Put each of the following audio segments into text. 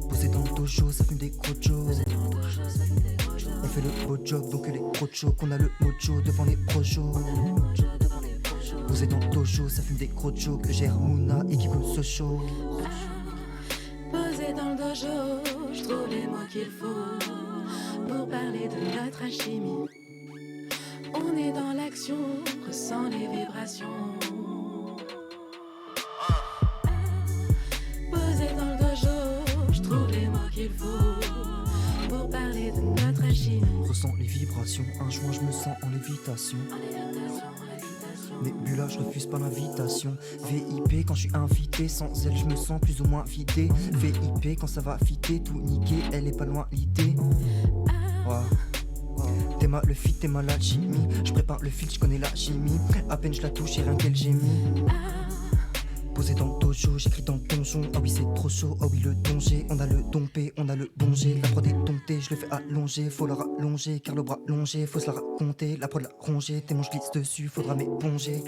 Posé dans le dojo, ça fume des crochos. On fait le beau job, donc les crochos. Qu'on a le mojo devant les projos. Posé dans le dojo, ça fume des crochos. Que gère Mouna et qui coule Sochaux. Posé dans le dojo, je trouve les mots qu'il faut pour parler de notre alchimie. On est dans l'action, ressent les vibrations. Posé dans le dojo, je trouve les mots qu'il faut pour parler de notre alchimie. Ressens les vibrations, un joint je me sens en lévitation. Nebula, je refuse pas l'invitation. VIP quand je suis invité, sans elle je me sens plus ou moins vidé. VIP quand ça va fitter, tout niquer, elle est pas loin l'idée. Ouais. T'es mal le fit, t'es mal l'alchimie. Je prépare le fil, je connais la chimie. À peine je la touche, et rien qu'elle gémit. Posé dans le dojo, j'écris dans le donjon. Ah oui c'est trop chaud, ah oui le danger. On a le dompé, on a le bongé. La prod est domptée, je le fais allonger. Faut la rallonger, car le bras longé. Faut se la raconter, la prod la ronger. Tes manches glissent dessus, faudra m'éponger.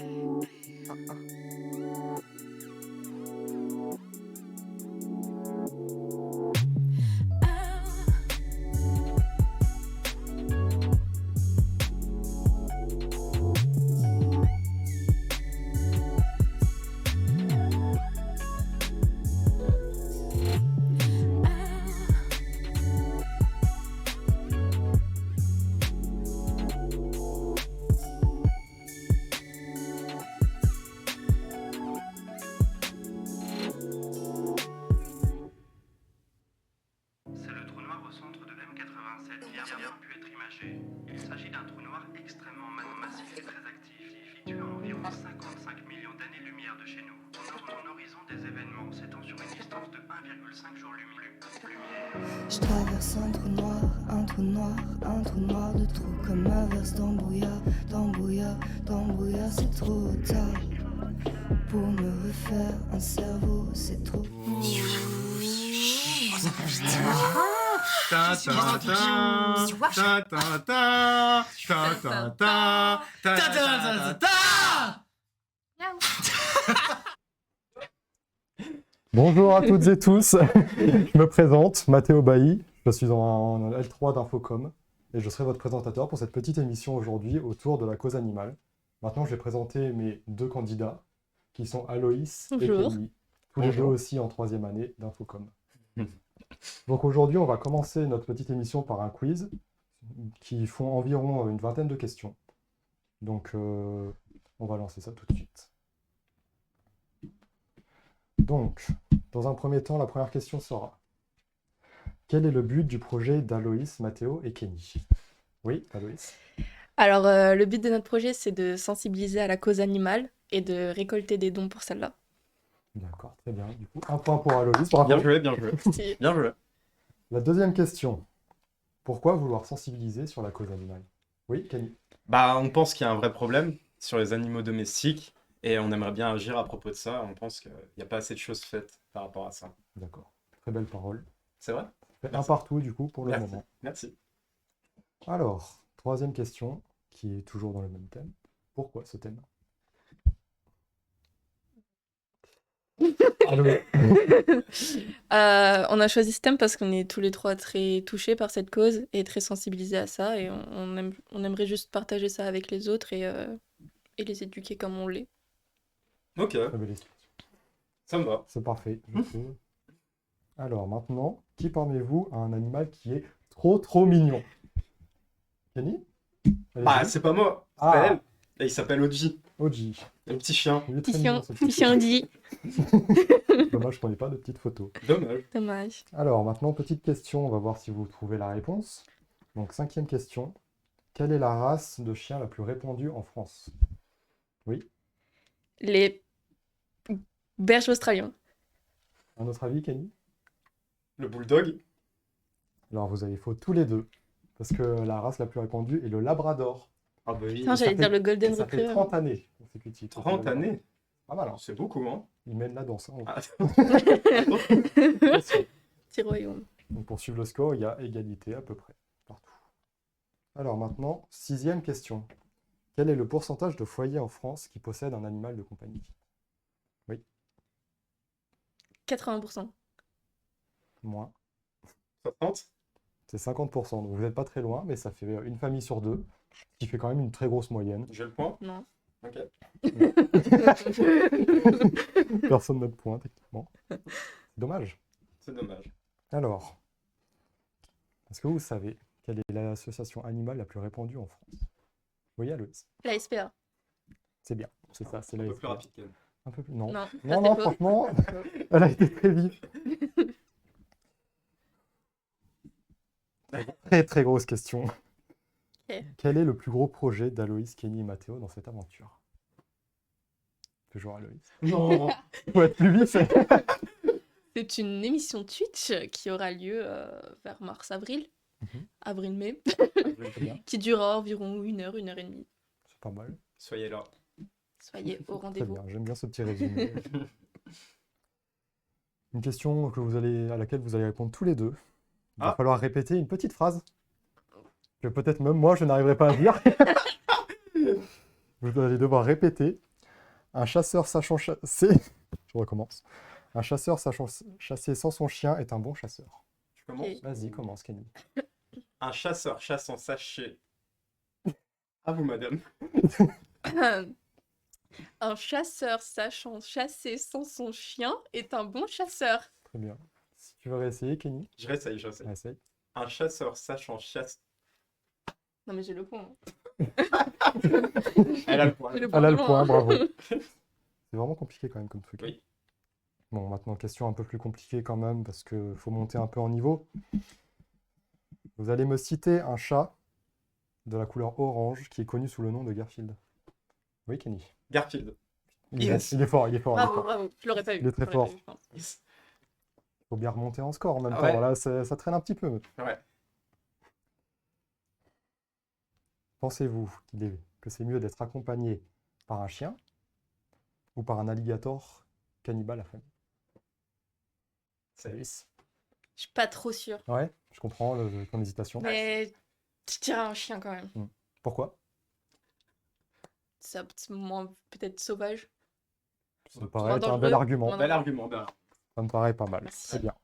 C'est le trou noir au centre de M87 qui a bien pu être imagé. Il s'agit d'un trou noir extrêmement massif et très actif, situé à environ 55 millions d'années-lumière de chez nous. Son horizon des événements s'étend sur une distance de 1,5 jours-lumière. Je traverse un trou noir, un trou noir, un trou noir de trou comme averse d'embrouillard, d'embrouillard, d'embrouillard, c'est trop tard. Pour me refaire un cerveau, c'est trop. Bonjour à toutes et tous, je me présente, Mathéo Bailly, je suis en L3 d'Infocom et je serai votre présentateur pour cette petite émission aujourd'hui autour de la cause animale. Maintenant je vais présenter mes deux candidats qui sont Aloïs et Kenny, tous les deux aussi en 3e année d'Infocom. Donc aujourd'hui on va commencer notre petite émission par un quiz qui font environ une vingtaine de questions. Donc on va lancer ça tout de suite. Donc, dans un premier temps, la première question sera: quel est le but du projet d'Aloïs, Mathéo et Kenny? Oui, Aloïs. Alors, le but de notre projet, c'est de sensibiliser à la cause animale et de récolter des dons pour celle-là. D'accord, très bien. Du coup, un point pour Aloïs, bravo. Bien joué, bien joué. Si. Bien joué. La deuxième question: pourquoi vouloir sensibiliser sur la cause animale? Oui, Kenny. Bah, on pense qu'il y a un vrai problème sur les animaux domestiques et on aimerait bien agir à propos de ça. On pense qu'il n'y a pas assez de choses faites par rapport à ça. D'accord, très belle parole. C'est vrai? Un Merci. partout du coup pour le Merci. moment. Merci. Alors, troisième question, qui est toujours dans le même thème. Pourquoi ce thème? Aloïs. On a choisi ce thème parce qu'on est tous les trois très touchés par cette cause et très sensibilisés à ça. Et on aimerait juste partager ça avec les autres et les éduquer comme on l'est. Ok, Très belle explication. ça me va. C'est parfait, je trouve. Alors maintenant, qui parmi vous a un animal qui est trop mignon? Kenny? Allez-y. Bah, c'est pas moi, c'est Ah. elle. Et il s'appelle Oji, Oji. un petit chien. Il est très Petit mignon, ce chien, petit petit chien dit. Dommage qu'on n'ait pas de petites photos. Dommage. Dommage. Alors maintenant, petite question, on va voir si vous trouvez la réponse. Donc 5e question. Quelle est la race de chien la plus répandue en France? Oui. Les bergers australiens. À notre avis, Kenny? Le bulldog. Alors vous avez faux tous les deux. Parce que la race la plus répandue est le Labrador. Ah bah oui. Putain, j'allais dire le Golden Ça fait Retriever. 30 années consécutives. 30 années. Pas mal, hein. C'est beaucoup, hein. Il mène la danse. Hein. Ah. Petit royaume. Donc pour suivre le score, il y a égalité à peu près partout. Alors maintenant, 6e question. Quel est le pourcentage de foyers en France qui possèdent un animal de compagnie? Oui. 80%. Moins. 60? C'est 50%, donc vous n'êtes pas très loin, mais ça fait une famille sur deux, ce qui fait quand même une très grosse moyenne. J'ai le point? Non. Ok. Personne n'a de point, techniquement. C'est dommage. C'est dommage. Alors, est-ce que vous savez quelle est l'association animale la plus répandue en France? Oui, Aloïs. La SPA. C'est bien, c'est ça, c'est Un la peu plus SPA. rapide quand même. Un peu plus... Non, Non, non, ça, non, c'est faux. franchement, elle a été très vive. Très, très grosse question. Ok. Quel est le plus gros projet d'Aloïs, Kenny et Mathéo dans cette aventure? Toujours Aloïs. Non. Faut être plus vif. C'est une émission Twitch qui aura lieu vers mars-avril, Mhm. avril-mai, Très bien, qui durera environ 1 heure et demie. c'est pas mal. Soyez là. Soyez au Très rendez-vous. bien, j'aime bien ce petit résumé. Une question à laquelle vous allez répondre tous les deux. Il va Ah. falloir répéter une petite phrase que peut-être même moi je n'arriverai pas à dire. Vous allez devoir répéter. Un chasseur sachant chasser. Je recommence. Un chasseur sachant chasser sans son chien est un bon chasseur. Tu commences? Ok. Vas-y, commence, Kenny. Un chasseur chassant sachet. À vous, madame. Un chasseur sachant chasser sans son chien est un bon chasseur. Très bien. Si tu veux réessayer, Kenny, Je réessaye. essaye. Un chasseur sachant chasser. Non mais j'ai le point. Elle a le point. J'ai le Elle a le de point, loin. bravo. C'est vraiment compliqué quand même comme truc. Oui. Bon, maintenant, question un peu plus compliquée quand même, parce qu'il faut monter un peu en niveau. Vous allez me citer un chat de la couleur orange qui est connu sous le nom de Garfield. Oui, Kenny. Garfield. Il est fort, il est fort. il est Bravo, fort. bravo. Je l'aurais pas eu. Il est très Je l'aurais fort. pas eu, je pense. Yes. Faut bien remonter en score en même Ah temps. ouais. Là, ça traîne un petit peu. Ouais. Pensez-vous que c'est mieux d'être accompagné par un chien ou par un alligator cannibale à famille? C'est Alice. Je suis pas trop sûre. Ouais, je comprends ton hésitation. Mais je dirais un chien quand même. Pourquoi? C'est moins peut-être sauvage. Ça me paraît être un dangereux. bel argument. Moins Bel argument, ben. Ça me paraît pas mal. Merci. Très bien.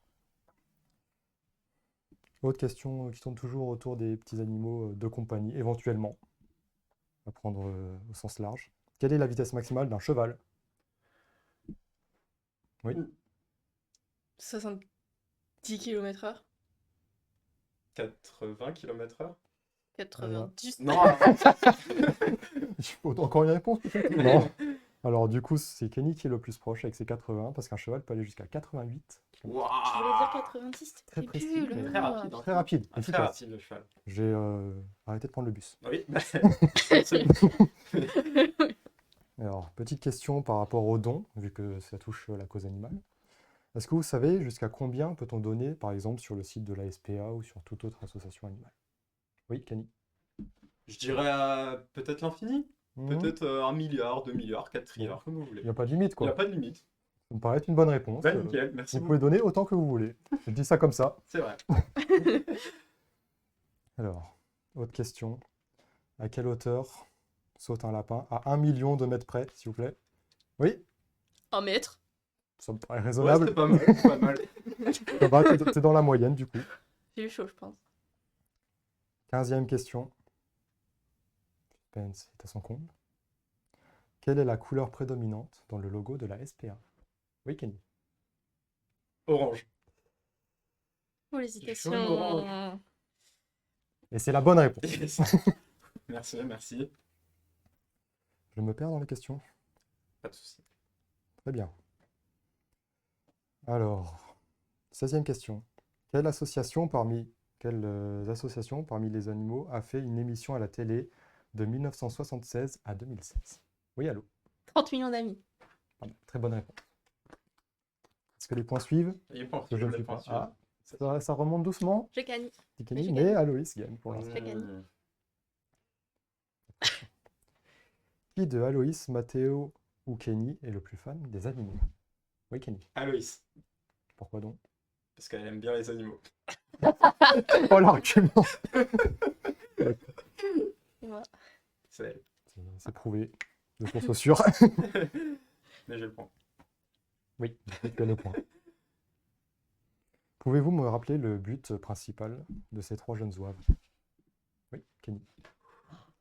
Autre question qui tourne toujours autour des petits animaux de compagnie, éventuellement. On va prendre au sens large. Quelle est la vitesse maximale d'un cheval? Oui. 70 km/h. 80 km/h? 90. Non. Il faut encore une réponse peut-être? Non. Alors du coup, c'est Kenny qui est le plus proche avec ses 80, parce qu'un cheval peut aller jusqu'à 88. Je voulais Waouh. dire 90, Très c'était précis, nul. mais très rapide, hein. Très rapide, Très efficace. rapide le cheval. J'ai arrêté de prendre le bus. Oui. Alors, petite question par rapport aux dons, vu que ça touche la cause animale. Est-ce que vous savez jusqu'à combien peut-on donner, par exemple, sur le site de la SPA ou sur toute autre association animale? Oui, Kenny. Je dirais peut-être l'infini. Peut-être 1 milliard, 2 milliards, 4 trilliards, comme vous voulez. Il n'y a pas de limite, Il n'y a quoi. pas de limite. Ça me paraît être une bonne réponse. Bah, nickel, merci Vous beaucoup. pouvez donner autant que vous voulez. Je dis ça comme ça. C'est vrai. Alors, autre question. À quelle hauteur saute un lapin à 1 million de mètres près, s'il vous plaît? Oui, 1 mètre. ça me paraît Ouais, raisonnable. c'est pas mal. C'est pas mal. Ça va, t'es dans la moyenne, du coup. J'ai eu chaud, je pense. 15e question. Suspense est à son comble. Quelle est la couleur prédominante dans le logo de la SPA? Oui, Kenny. Orange. Oh, l'hésitation. Jaune orange. Et c'est la bonne réponse. Yes. Merci, merci. Je me perds dans les questions. Pas de souci. Très bien. Alors, 16e question. Quelles associations parmi les animaux a fait une émission à la télé de 1976 à 2016? Oui, allô? 30 millions d'amis. Pas mal. Très bonne réponse. Est-ce que les points suivent? Il est pas Que je ne suis pas. Ah, ça remonte doucement, J'ai gagné. dit Kenny, j'ai mais Aloïs gagne pour l'instant. J'ai gagné. Qui de Aloïs, Mathéo ou Kenny est le plus fan des animaux? Oui, Kenny. Aloïs, Pourquoi donc? parce qu'elle aime bien les animaux. Oh, l'argument! Voilà. C'est elle. C'est prouvé, de source sûre. Mais j'ai le point. Oui, tu as le point. Pouvez-vous me rappeler le but principal de ces 3 jeunes zouaves? Oui, Kenny.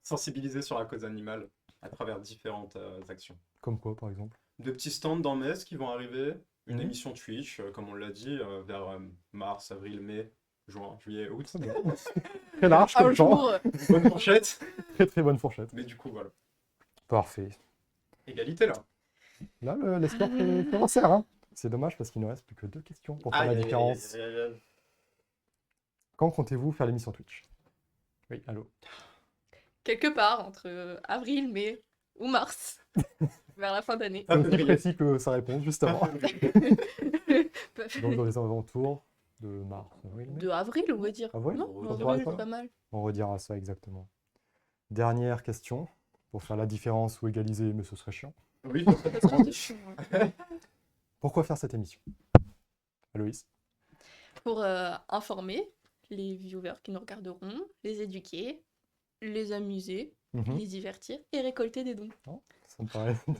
Sensibiliser sur la cause animale à travers différentes actions. Comme quoi, par exemple? De petits stands dans Metz qui vont arriver, une Mhm. émission Twitch, comme on l'a dit, vers mars, avril, mai, juin, juillet, août. Très bien. Très large Un comme temps. jour, Bonne fourchette. Très très bonne fourchette. Mais du coup, voilà. Parfait. Égalité là. Là, l'espoir fait avancer, hein. C'est dommage parce qu'il ne reste plus que 2 questions pour faire la différence. Quand comptez-vous faire l'émission Twitch? Oui, allô. quelque part entre avril, mai ou mars, vers la fin d'année. C'est aussi précis que sa réponse, justement. Donc dans les alentours de mars, avril, mai. De avril, on va dire. Avril, Non, ça avril, pourrait c'est être. pas mal. On redira ça exactement. Dernière question, pour faire la différence ou égaliser, mais ce serait chiant. Oui, Ça serait chiant, hein. Pourquoi faire cette émission? Aloïs? Pour informer les viewers qui nous regarderont, les éduquer, les amuser, Mhm. les divertir et récolter des dons. Ça me paraît une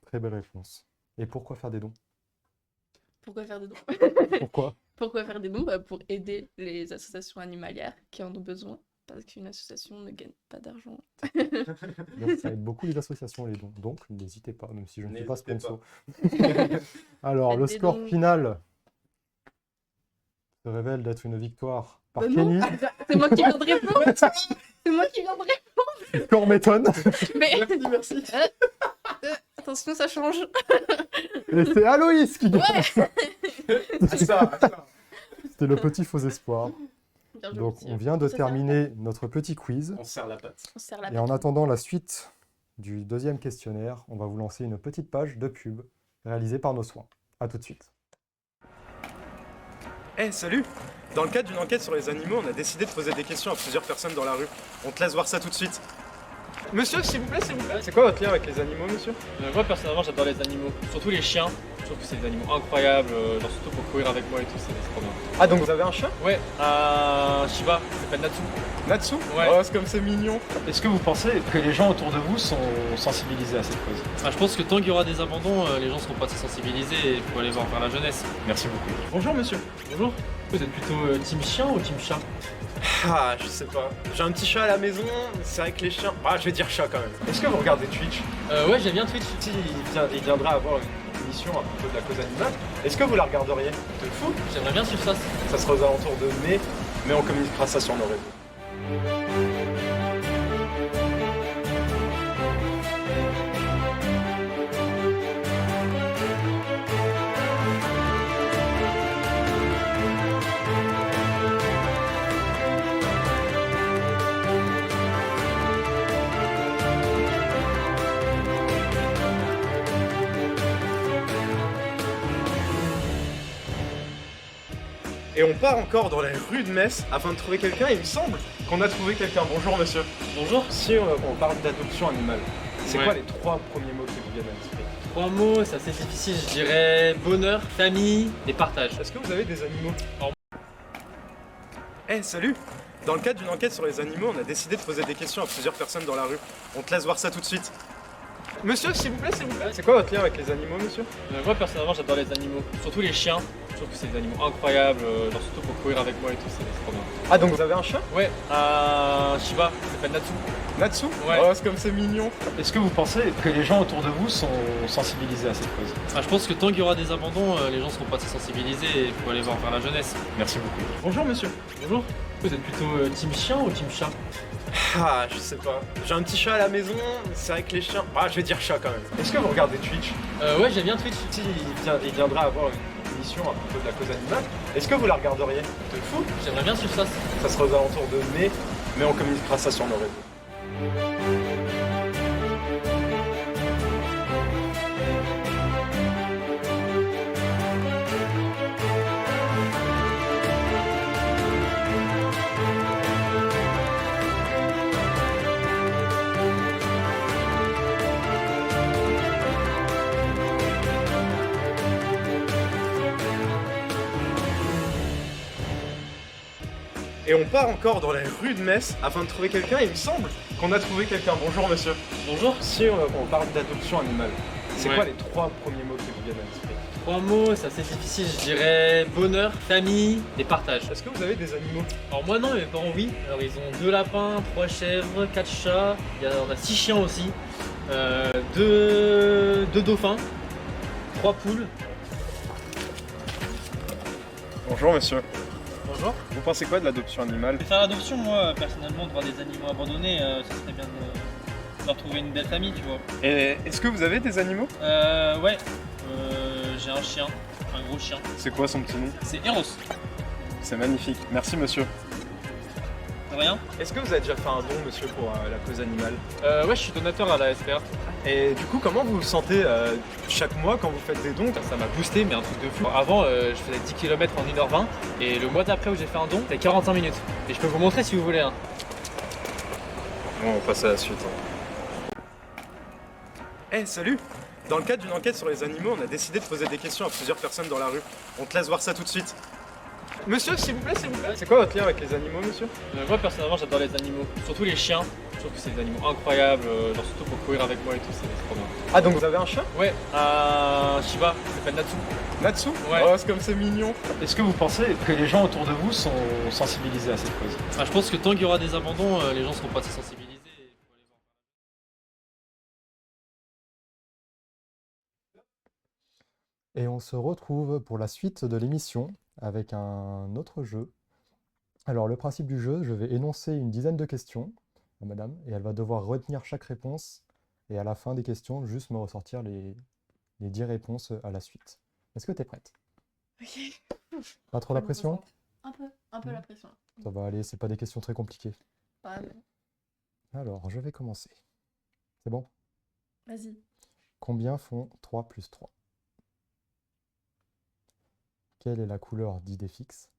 très belle réponse. Et pourquoi faire des dons? Pourquoi faire des dons? Pourquoi? Pourquoi faire des dons? Pour aider les associations animalières qui en ont besoin. Parce qu'une association ne gagne pas d'argent. Donc, ça aide beaucoup les associations, les dons. Donc, n'hésitez pas, même si je ne suis pas N'hésitez sponsor. Alors, le Faites des score dons. final se révèle d'être une victoire par Bah non. Kenny. C'est moi qui viens de répondre! C'est moi qui viens de répondre! Le score m'étonne. Mais merci. attention, ça change! Et c'est Aloïs qui gagne. Ouais! Ça. C'était le petit faux espoir. Bien joué, Donc, monsieur. on vient de Ça sert à terminer notre petit quiz. On serre la patte. On serre la Et en patte. attendant la suite du deuxième questionnaire, on va vous lancer une petite page de pub réalisée par nos soins. A tout de suite. Eh, salut! Dans le cadre d'une enquête sur les animaux, on a décidé de poser des questions à plusieurs personnes dans la rue. On te laisse voir ça tout de suite. Monsieur, s'il vous plaît, s'il vous plaît. C'est quoi votre lien avec les animaux, monsieur? Moi personnellement j'adore les animaux, surtout les chiens. Je trouve que c'est des animaux incroyables, genre surtout pour courir avec moi et tout, c'est trop bien. Ah, donc vous avez un chien? Ouais, un Shiba, il s'appelle Natsu. Natsu? Ouais. Oh, c'est comme c'est mignon. Est-ce que vous pensez que les gens autour de vous sont sensibilisés à cette cause? Je pense que tant qu'il y aura des abandons, les gens seront pas très sensibilisés et il faut aller voir vers la jeunesse. Merci beaucoup. Bonjour, monsieur. Bonjour, vous êtes plutôt team chien ou team chat? Ah, je sais pas. J'ai un petit chat à la maison, c'est vrai que les chiens... Ah, je vais dire chat quand même. Est-ce que vous regardez Twitch? Ouais, j'aime bien Twitch. Si il viendra avoir une émission à propos de la cause animale, est-ce que vous la regarderiez? De fou, j'aimerais bien suivre ça. Ça sera aux alentours de mai, mais on communiquera ça sur nos réseaux. Et on part encore dans les rues de Metz afin de trouver quelqu'un. Il me semble qu'on a trouvé quelqu'un. Bonjour, monsieur. Bonjour. Si on parle d'adoption animale, c'est Ouais. quoi les 3 premiers mots qui vous viennent à l'esprit? 3 mots, c'est assez difficile, je dirais bonheur, famille et partage. Est-ce que vous avez des animaux? Eh, salut! Dans le cadre d'une enquête sur les animaux, on a décidé de poser des questions à plusieurs personnes dans la rue. On te laisse voir ça tout de suite. Monsieur, s'il vous plaît, s'il vous plaît. C'est quoi votre lien avec les animaux, monsieur? Moi personnellement j'adore les animaux, surtout les chiens. Je trouve que c'est des animaux incroyables, genre surtout pour courir avec moi et tout, c'est trop bien. Ah, donc vous avez un chien? Ouais, un Shiba, il s'appelle Natsu. Natsu? Ouais. Oh, c'est comme c'est mignon. Est-ce que vous pensez que les gens autour de vous sont sensibilisés à cette cause? Je pense que tant qu'il y aura des abandons, les gens seront pas très sensibilisés et il faut aller voir vers la jeunesse. Merci beaucoup. Bonjour, monsieur. Bonjour, vous êtes plutôt team chien ou team chat? Ah, je sais pas. J'ai un petit chat à la maison, c'est vrai que les chiens... Ah, je vais dire chat quand même. Est-ce que vous regardez Twitch? Ouais, j'aime bien Twitch. Si il viendra avoir une émission à propos de la cause animale, est-ce que vous la regarderiez? De fou, j'aimerais bien suivre ça. Ça sera aux alentours de mai, mais on communiquera ça sur nos réseaux. Et on part encore dans les rues de Metz afin de trouver quelqu'un. Il me semble qu'on a trouvé quelqu'un. Bonjour, monsieur. Bonjour. Si on parle d'adoption animale, C'est Ouais. quoi les 3 premiers mots qui vous viennent à l'esprit? 3 mots, c'est assez difficile, je dirais bonheur, famille et partage. Est-ce que vous avez des animaux? Alors moi non, mes parents oui. Alors ils ont 2 lapins, 3 chèvres, 4 chats, on a 6 chiens aussi, 2 dauphins, 3 poules. Bonjour monsieur. Bonjour. Vous pensez quoi de l'adoption animale? Je vais faire l'adoption moi, personnellement, de voir des animaux abandonnés, ça serait bien de leur trouver une belle famille, tu vois. Et est-ce que vous avez des animaux? Ouais, j'ai un chien, un gros chien. C'est quoi son petit nom? C'est Eros. C'est magnifique. Merci monsieur. De rien. Est-ce que vous avez déjà fait un don monsieur pour la cause animale? Ouais, je suis donateur à la SPR. Et du coup comment vous vous sentez chaque mois quand vous faites des dons? Ça m'a boosté, mais un truc de fou. Avant, je faisais 10 km en 1h20 et le mois d'après où j'ai fait un don, c'était 45 minutes. Et je peux vous montrer si vous voulez. Hein. Bon, on passe à la suite. Eh salut! Dans le cadre d'une enquête sur les animaux, on a décidé de poser des questions à plusieurs personnes dans la rue. On te laisse voir ça tout de suite. Monsieur, s'il vous plaît, s'il vous plaît. C'est quoi votre lien avec les animaux, monsieur? Moi, personnellement, j'adore les animaux. Surtout les chiens. Je trouve que c'est des animaux incroyables, genre surtout pour courir avec moi et tout, c'est trop bien. Ah, donc vous avez un chat? Ouais, un Shiba, il s'appelle Natsu. Natsu? Ouais. Oh, c'est comme c'est mignon. Est-ce que vous pensez que les gens autour de vous sont sensibilisés à cette cause? Ah, je pense que tant qu'il y aura des abandons, les gens seront pas assez sensibilisés. Et on se retrouve pour la suite de l'émission avec un autre jeu. Alors le principe du jeu, je vais énoncer une dizaine de questions à madame et elle va devoir retenir chaque réponse et à la fin des questions, juste me ressortir les 10 réponses à la suite. Est-ce que tu es prête? Ok. Pas trop la pression? Un peu la pression. Ça va aller, c'est pas des questions très compliquées. Ouais, mais Alors, je vais commencer. C'est bon? vas-y. Combien font 3 plus 3? Quelle est la couleur d'idée fixe?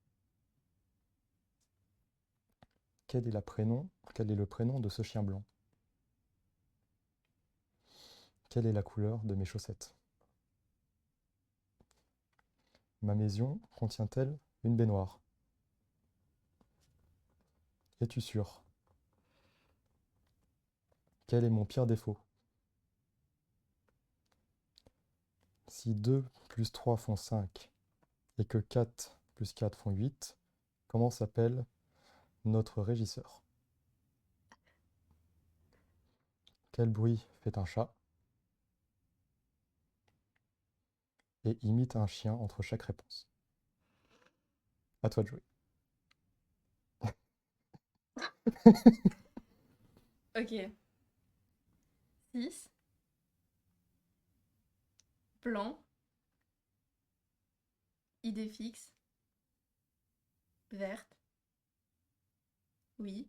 Quel est le prénom de ce chien blanc? Quelle est la couleur de mes chaussettes? Ma maison contient-elle une baignoire? Es-tu sûr? Quel est mon pire défaut? Si 2 plus 3 font 5 et que 4 plus 4 font 8, comment s'appelle notre régisseur? Quel bruit fait un chat? Et imite un chien entre chaque réponse. À toi de jouer. Ok. 6. Blanc. Idée fixe. Verte. Oui.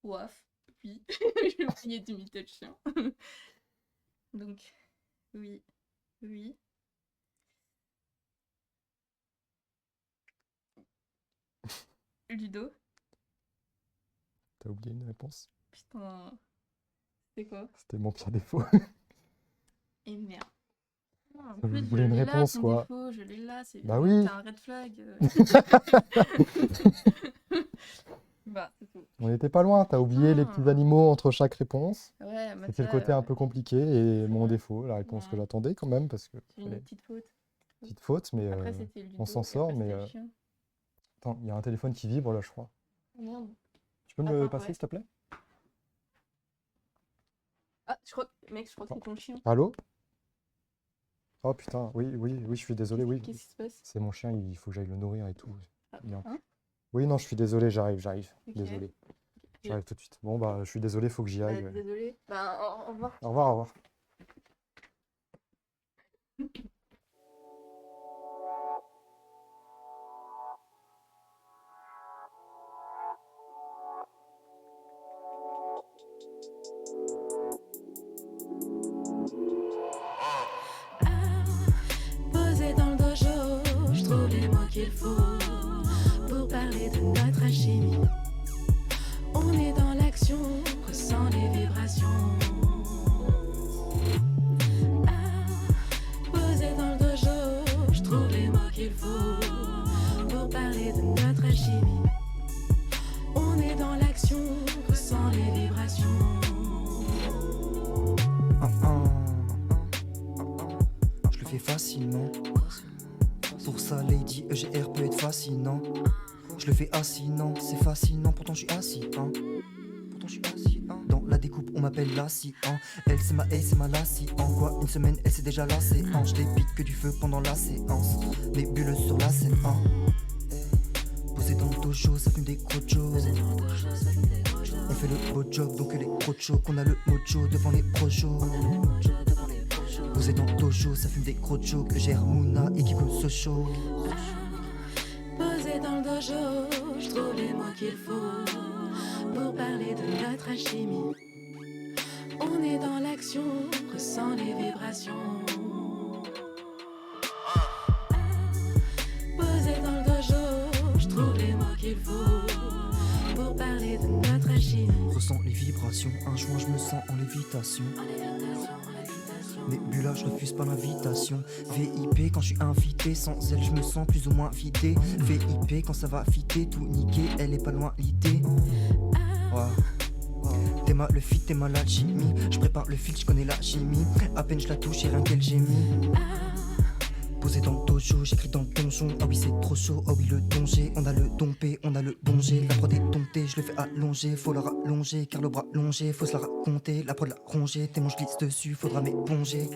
Ouaf. Oui. J'ai oublié d'imiter le chien. Donc, oui. Oui. Ludo. T'as oublié une réponse? Putain. C'est quoi? C'était mon pire défaut. Et merde. Ah, en Je plus, voulais une l'ai là, réponse, ton quoi. défaut, je l'ai là, c'est Bah oui. t'as un red flag. Bah, c'est tout. On n'était pas loin, t'as oublié les petits animaux entre chaque réponse. Ouais, mais C'était le ça, côté un peu compliqué et mon défaut, la réponse que Ouais. j'attendais quand même, parce que c'est une fallait- petite faute. petite faute, mais Après, c'était le on s'en sort, mais chien. attends, il y a un téléphone qui vibre là, je crois. Oh, merde. Tu peux me le Attends, passer, ouais. s'il te plaît? Ah, je crois, mec, je crois que c'est ton chien. Allô? Oh putain, oui, je suis désolé, oui. Qu'est-ce qui se passe? C'est mon chien, il faut que j'aille le nourrir et tout. Ah, Il est en- hein? Oui, non, je suis désolé, j'arrive. Ok. Désolé. J'arrive tout de suite. Bon, bah, je suis désolé, faut que j'y Bah, aille. désolé. Bah, au revoir. Au revoir, au revoir. Posé dans le dojo, je trouve les mots qu'il faut pour parler de notre alchimie. On est dans l'action, ressent les vibrations. Posé dans le dojo, je trouve les mots qu'il faut pour parler de notre alchimie. On est dans l'action, ressent les vibrations. facilement. Pour ça, Lady EGR peut être fascinant. Je le fais assis, non, c'est fascinant, pourtant je suis assis, hein. Pourtant je suis assis, hein. Dans la découpe, on m'appelle Lassie, hein. Elle, c'est ma A, c'est ma Lassie, en quoi une semaine, elle s'est déjà lassée, hein. Je débite que du feu pendant la séance. Les bulles sur la scène, hein. Posé dans le dojo, ça fume des crojos. On fait le beau job, donc les crojos, qu'on a le mojo devant les projos. Posé dans le dojo, ça fume des crojos, que gère Mouna et qui veut ce show. Posé dans le dojo, je trouve les mots qu'il faut pour parler de notre alchimie. On est dans l'action, ressent les vibrations. Posé dans le dojo, je trouve les mots qu'il faut pour parler de notre alchimie. Ressens les vibrations, un joint, je me sens en lévitation. Nebula, je refuse pas l'invitation. VIP quand je suis invité, sans elle je me sens plus ou moins vidé. VIP quand ça va fitter, tout niquer, elle est pas loin l'idée. Ouais. T'es ma le fit, t'es ma l'alchimie. Je prépare le fil, je connais la chimie. À peine je la touche, et rien qu'elle gémit. Posé dans le dojo, j'écris dans le donjon. Ah oui c'est trop chaud, ah oui le danger. On a le dompé, on a le bongé. La prod est domptée, je le fais allonger. Faut la rallonger, car le bras longé. Faut se la raconter, la prod la ronger. Tes manches glissent dessus, faudra m'éponger.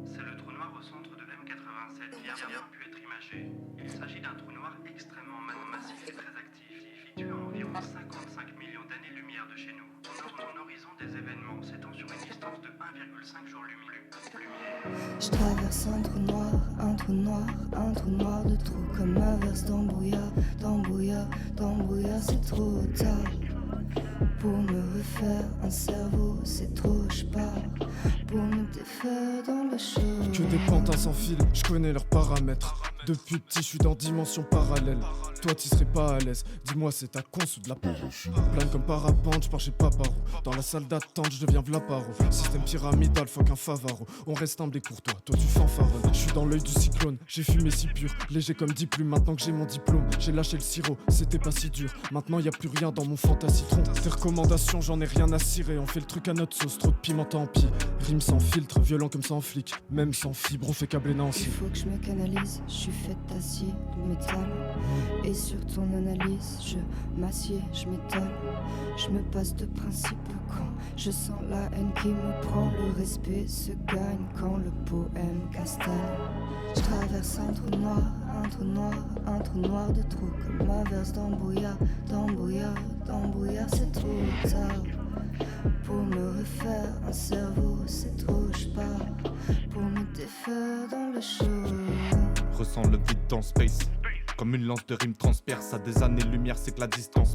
C'est le trou noir au centre de M87 qui a bien pu être imagé. Il s'agit d'un trou noir extrêmement massif et très actif, situé à environ 55 millions d'années-lumière de chez nous. Son horizon des événements s'étend sur une distance de 1,5 jours-lumière. Je traverse un trou noir, un trou noir, un trou noir de trou comme un verse d'embrouillard, d'embrouillard, d'embrouillard, c'est trop tard. Pour me refaire un cerveau, c'est trop, je pars. Pour me défaire dans le show. Que des pantins sans fil, je connais leurs paramètres. Depuis petit, je suis dans dimension parallèle. Toi, tu serais pas à l'aise. Dis-moi, c'est ta conce ou de la plane comme parapente, je pars chez Paparo. Dans la salle d'attente, je deviens Vlaparo. Système pyramidal, faut qu'un Favaro. On reste humble et courtois, toi tu fanfaronnes. Je suis dans l'œil du cyclone, j'ai fumé si pur. Léger comme 10 plumes, maintenant que j'ai mon diplôme. J'ai lâché le sirop, c'était pas si dur. Maintenant y a plus rien dans mon fantasitron. Tes recommandations, j'en ai rien à cirer. On fait le truc à notre sauce, trop de piment tant pis. Rime sans filtre, violent comme sans flic. Même sans fibre, on fait câbler Nancy. Il faut que je me canalise, je suis faite d'acier, de métal. Et sur ton analyse, je m'assieds, je m'étale. Je me passe de principe quand je sens la haine qui me prend. Le respect se gagne quand le poème castagne. Je traverse un trou noir, un trou noir, un trou noir de trou comme un verse d'embrouillard, d'embrouillard, d'embrouillard, c'est trop tard. Pour me refaire un cerveau, c'est trop, je pars. Pour me défaire dans le show. Ressens le vide dans space. Comme une lance de rime transperce à des années-lumière, c'est que la distance